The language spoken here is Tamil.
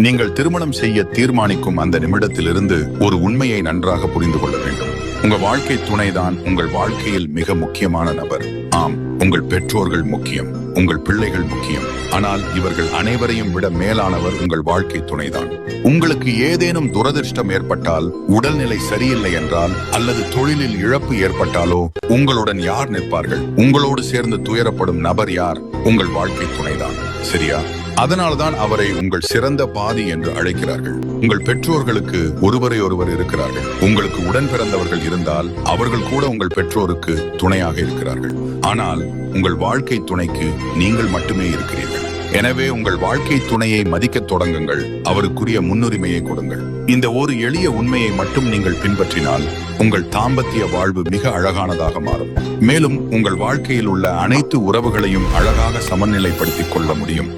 நீங்கள் திருமணம் செய்ய தீர்மானிக்கும் அந்த நிமிடத்திலிருந்து ஒரு உண்மையை நன்றாக புரிந்து கொள்ள வேண்டும். உங்க வாழ்க்கை துணைதான் உங்கள் வாழ்க்கையில் மிக முக்கியமான நபர். ஆம், உங்கள் பெற்றோர்கள் முக்கியம், உங்கள் பிள்ளைகள் முக்கியம். ஆனால் இவர்கள் அனைவரையும் விட மேலானவர் உங்கள் வாழ்க்கை துணைதான். உங்களுக்கு ஏதேனும் துரதிர்ஷ்டம் ஏற்பட்டால், உடல்நிலை சரியில்லை என்றால், அல்லது தொழிலில் இழப்பு ஏற்பட்டாலோ உங்களுடன் யார் நிற்பார்கள்? உங்களோடு சேர்ந்து துயரப்படும் நபர் யார்? உங்கள் வாழ்க்கை துணைதான். சரியா? அதனால்தான் அவரை உங்கள் சிறந்த பாதி என்று அழைக்கிறார்கள். உங்கள் பெற்றோர்களுக்கு ஒருவரை ஒருவர் இருக்கிறார்கள். உங்களுக்கு உடன் பிறந்தவர்கள் இருந்தால் அவர்கள் கூட உங்கள் பெற்றோருக்கு துணையாக இருக்கிறார்கள். ஆனால் உங்கள் வாழ்க்கை துணைக்கு நீங்கள் மட்டுமே இருக்கிறீர்கள். எனவே உங்கள் வாழ்க்கை துணையை மதிக்கத் தொடங்குங்கள். அவருக்குரிய முன்னுரிமையை கொடுங்கள். இந்த ஒரு எளிய உண்மையை மட்டும் நீங்கள் பின்பற்றினால் உங்கள் தாம்பத்திய வாழ்வு மிக அழகானதாக மாறும். மேலும் உங்கள் வாழ்க்கையில் உள்ள அனைத்து உறவுகளையும் அழகாக சமநிலைப்படுத்திக் கொள்ள முடியும்.